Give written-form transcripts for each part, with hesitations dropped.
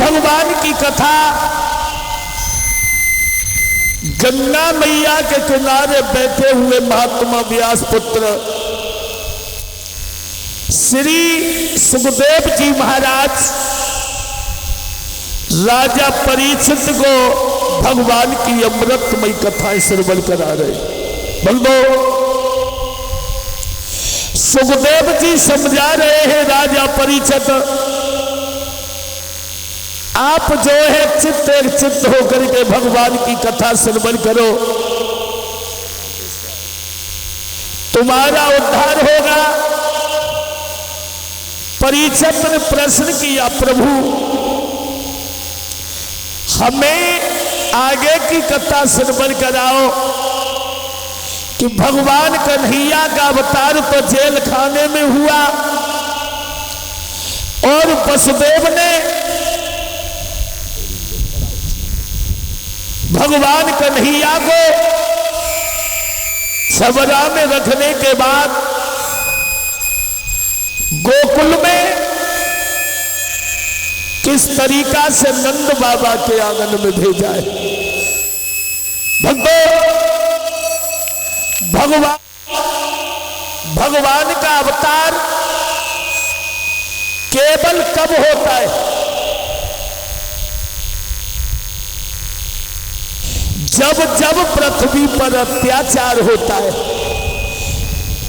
भगवान की कथा गंगा मैया के किनारे बैठे हुए महात्मा व्यास पुत्र श्री सुखदेव जी महाराज राजा परीक्षित को भगवान की अमृतमयी कथाएं श्रवण करा रहे। बंदो, सुखदेव जी समझा रहे हैं राजा परीक्षित, आप जो है चित्त एक चित्त होकर के भगवान की कथा श्रवण करो, तुम्हारा उद्धार होगा। परीक्षित ने प्रश्न किया, प्रभु हमें आगे की कथा श्रवण कराओ कि भगवान कन्हैया का अवतार तो जेल खाने में हुआ और वसुदेव ने भगवान कन्हैया को छबरा में रखने के बाद गोकुल में किस तरीका से नंद बाबा के आंगन में भेजा है। भगवान का अवतार केवल कब होता है? जब जब पृथ्वी पर अत्याचार होता है।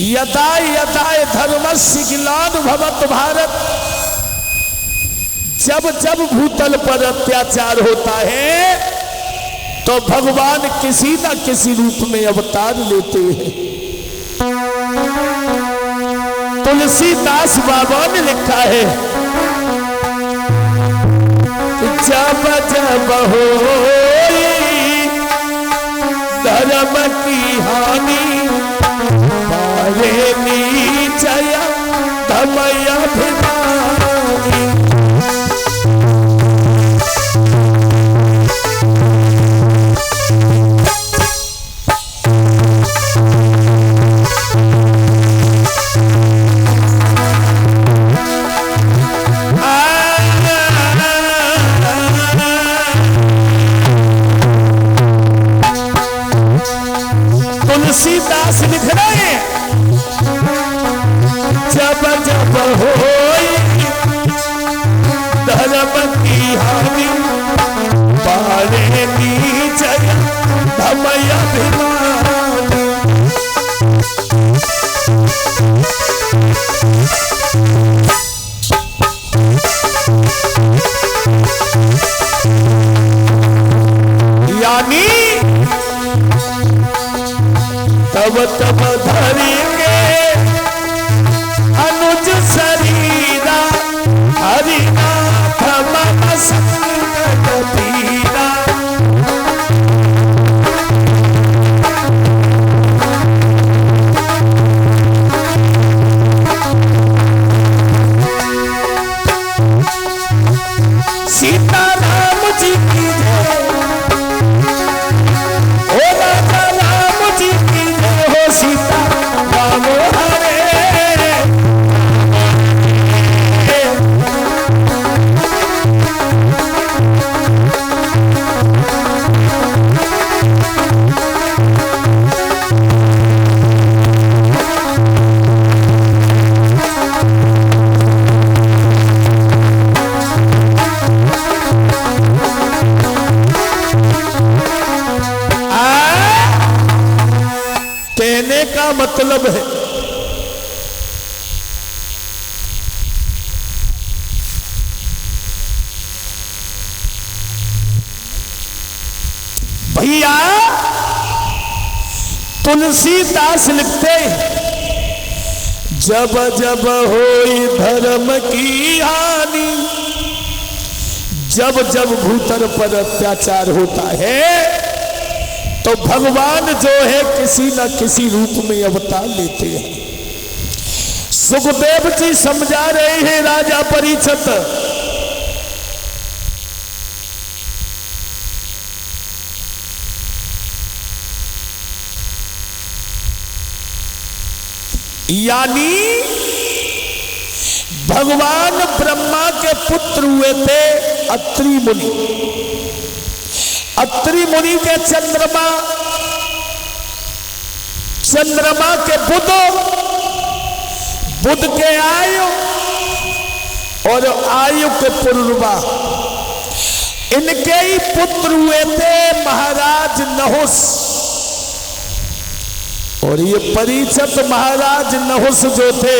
यदा यदा धर्मस्य ग्लानिर्भवति भारत, जब जब भूतल पर अत्याचार होता है तो भगवान किसी न किसी रूप में अवतार लेते हैं। तुलसीदास बाबा ने लिखा है, जब जब हो धर्म की हानि पारे नीचय धमयाभिमानी। तुलसीदास लिख रहे हैं, जब जब हो धर्म की हानि पारे नीचय धमयाभिमानी। यानी तब तब धरेंगे अनुज शरीरा, हरिनाथ मन संग पीरा। सीताराम जी की जय, ओ राजा राम जी की जय हो, सीता राम हरे। कहने का मतलब है भैया, तुलसीदास लिखते जब जब होई धर्म की हानि, जब जब भूतल पर अत्याचार होता है तो भगवान जो है किसी न किसी रूप में अवतार लेते हैं। सुखदेव जी समझा रहे हैं राजा परीक्षित, यानी भगवान ब्रह्मा के पुत्र हुए थे अत्रि मुनि। अत्रि मुनि के चंद्रमा, चंद्रमा के बुध, बुध के आयु और आयु के पूर्वा, इनके ही पुत्र हुए थे महाराज नहुस। और ये परीक्षित महाराज नहुस जो थे,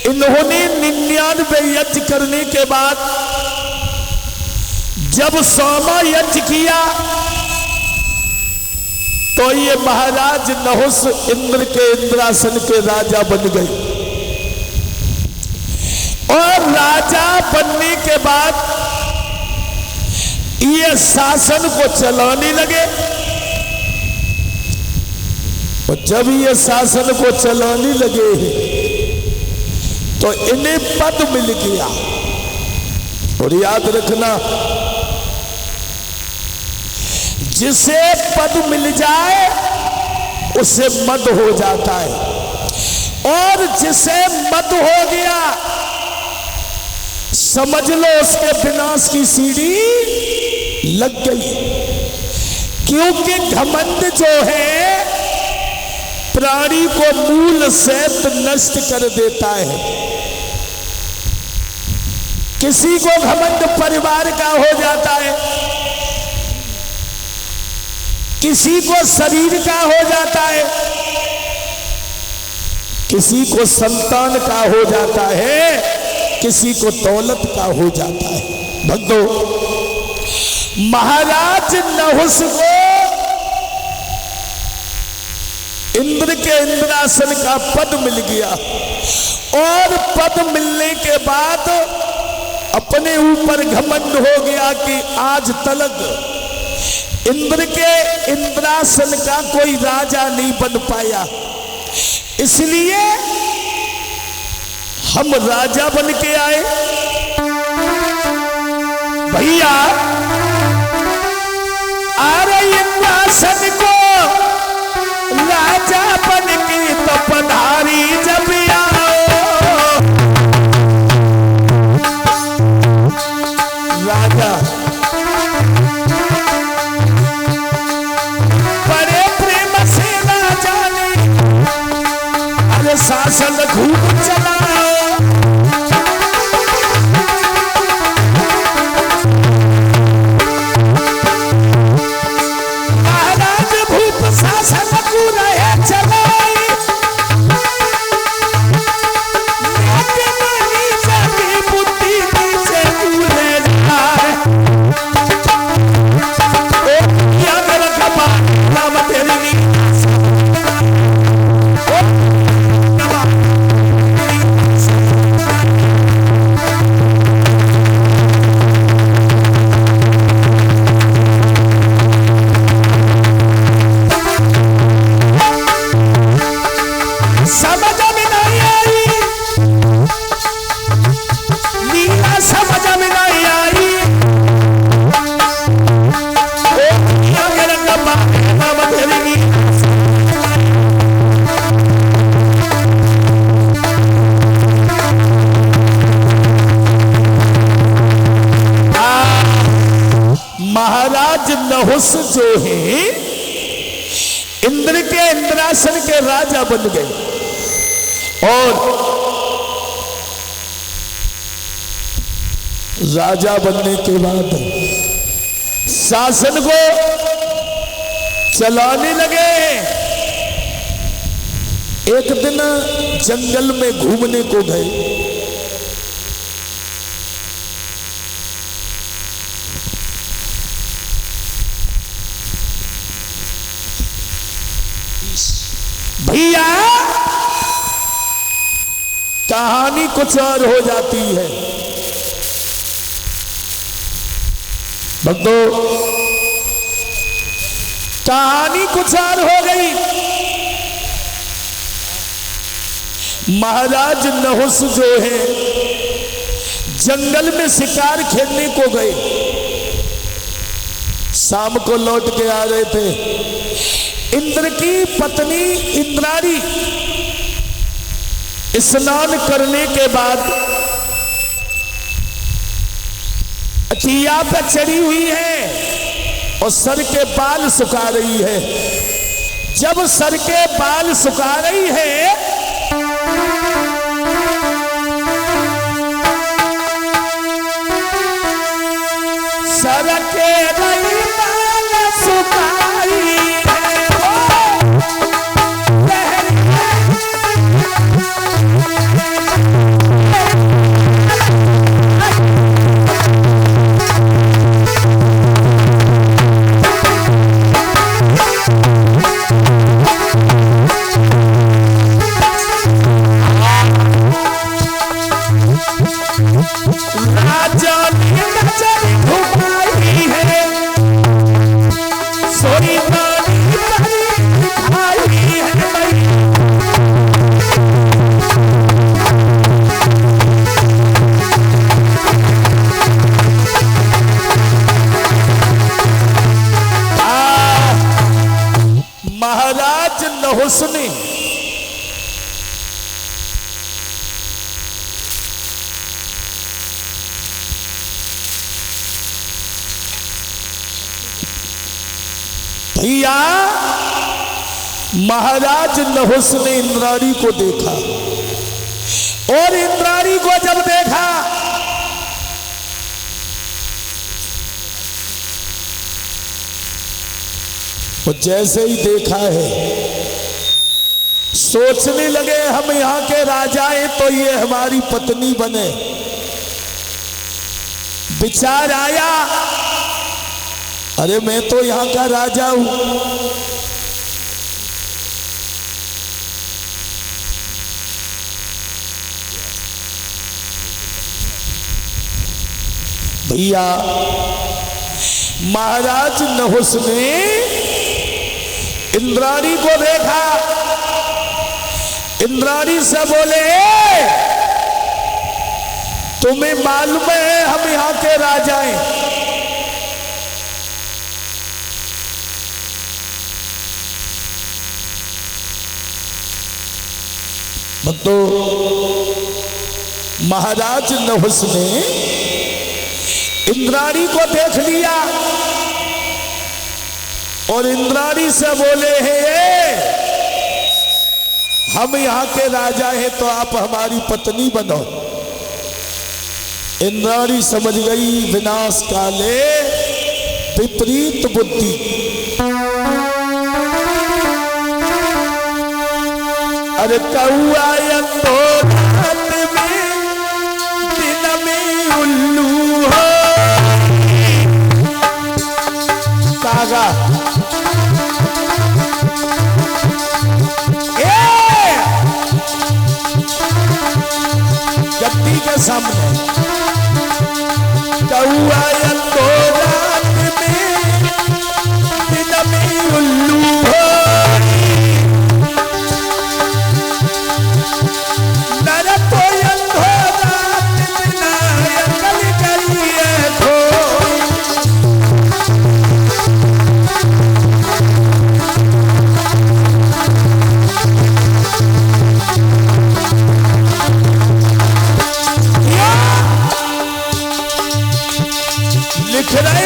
इन्होंने 99 यज्ञ करने के बाद जब 100वां यज्ञ किया तो ये महाराज नहुस इंद्र के इंद्रासन के राजा बन गए। और राजा बनने के बाद ये शासन को चलाने लगे। और जब ये शासन को चलाने लगे तो इन्हें पद मिल गया। और याद रखना, जिसे पद मिल जाए उसे मद हो जाता है। और जिसे मद हो गया समझ लो उसके विनाश की सीढ़ी लग गई। क्योंकि घमंड जो है प्राणी को मूल से नष्ट कर देता है। किसी को घमंड परिवार का हो जाता है, किसी को शरीर का हो जाता है, किसी को संतान का हो जाता है, किसी को दौलत का हो जाता है। भक्तों, महाराज नहुस को इंद्र के इंद्रासन का पद मिल गया। और पद मिलने के बाद अपने ऊपर घमंड हो गया कि आज तलक इंद्र के इंद्रासन का कोई राजा नहीं बन पाया, इसलिए हम राजा बन के आए। भैया आ रही इंद्रासन को राजा बन के तो पधारी जब आओ। राजा बड़े प्रेम से राजा ने अरे शासन खूब चलाओ। महाराज भूप शासन नहुस जो है इंद्र के इंद्रासन के राजा बन गए। और राजा बनने के बाद शासन को चलाने लगे। एक दिन जंगल में घूमने को गए। भैया कहानी कुछ और हो जाती है। भक्तों, कहानी कुछ और हो गई। महाराज नहुस जो है जंगल में शिकार खेलने को गए। शाम को लौट के आ रहे थे। इंद्र की पत्नी इंद्राणी स्नान करने के बाद खटिया पे चढ़ी हुई है और सर के बाल सुखा रही है। जब सर के बाल सुखा रही है सर के बाल सुखाई महाराज नहुसने भैया महाराज नहुस ने इंद्राणी को देखा और इंद्राणी को जब देखा तो जैसे ही देखा है सोचने लगे हम यहां के राजा हैं तो ये हमारी पत्नी बने। विचार आया अरे मैं तो यहां का राजा हूं। भैया महाराज नहुस ने इंद्राणी को देखा, इंद्राणी से बोले तुम्हें मालूम है हम यहां के राजा हैं। तो महाराज नहुस ने इंद्राणी को देख लिया और इंद्राणी से बोले हैं हम यहां के राजा हैं तो आप हमारी पत्नी बनो। इंद्राणी समझ गई विनाश काले विपरीत बुद्धि। अरे कौआ तो रात में दिन में उल्लू हो कागा गद्दी के सामने कौआ तो रात में दिन में उल्लू हो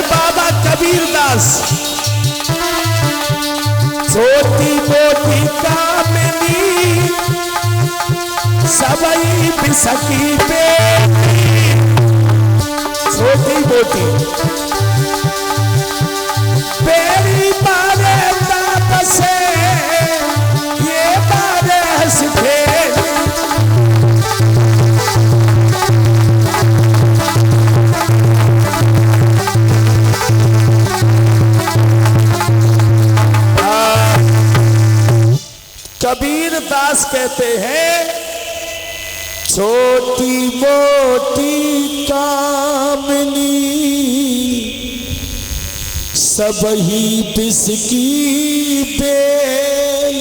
बाबा कबीरदास छोटी मोटी कामनी सबई बिसकी बेटी। छोटी मोटी बेरी मारे ताप से ये मारे हंस कबीरदास कहते हैं छोटी मोटी कामनी सबही बिसकी बेल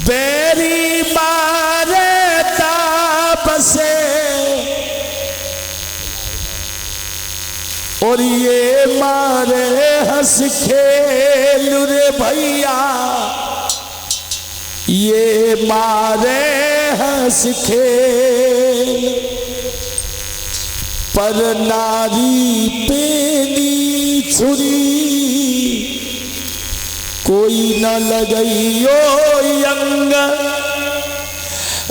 बेरी मारे ताप से और ये मारे हंस खेल रे भैया ये मारे हंस खेल। पर नारी पेनी छुरी कोई न लगइयो यंग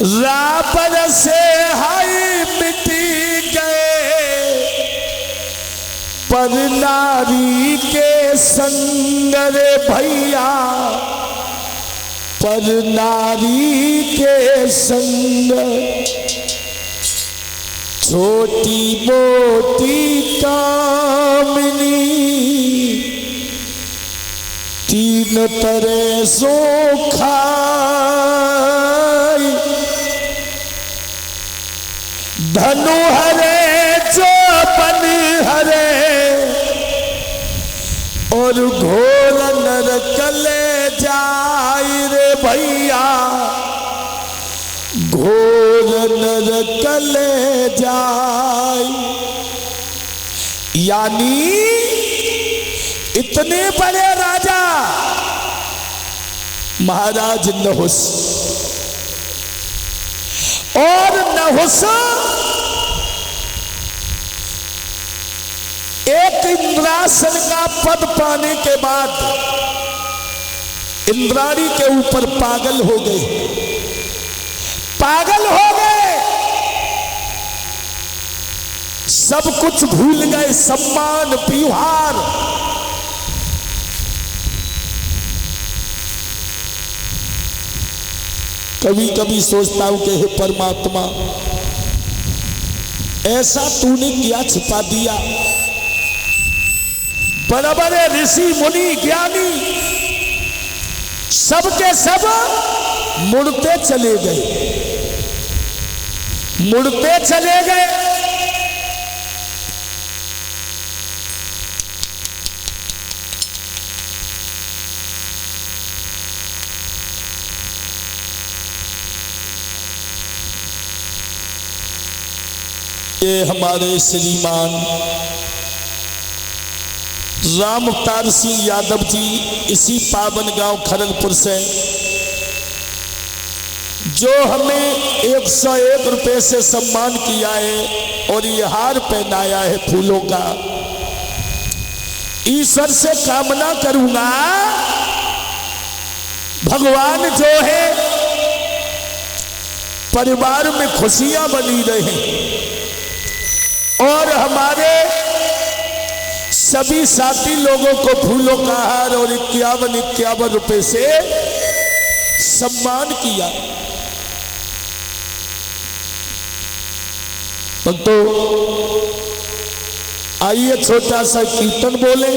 रापर से हाई मिटी गए पर नारी के संग रे भैया पर नारी के संग छोटी मोटी कामनी तीन तरह सो खाई धनु हरे चौपन हरे और घोर नरकले जाई रे भैया घोर नरकले जाई। यानी इतने बड़े राजा महाराज नहुस और नहुस एक इंद्रासन का पद पाने के बाद इंद्राणी के ऊपर पागल हो गए, पागल हो गए, सब कुछ भूल गए, सम्मान व्यवहार। कभी कभी सोचता हूं कि हे परमात्मा ऐसा तूने क्या छिपा दिया। बड़े बड़े ऋषि मुनि ज्ञानी सबके सब मुड़ते चले गए, मुड़ते चले गए। ये हमारे श्रीमान राम अवतार सिंह यादव जी इसी पावन गांव खड़गपुर से जो हमें 101 रुपए से सम्मान किया है और ये हार पहनाया है फूलों का। ईश्वर से कामना करूंगा भगवान जो है परिवार में खुशियां बनी रहे और हमारे सभी साथी लोगों को फूलों का हार और 51 रुपए से सम्मान किया। तो आइए छोटा सा कीर्तन बोले।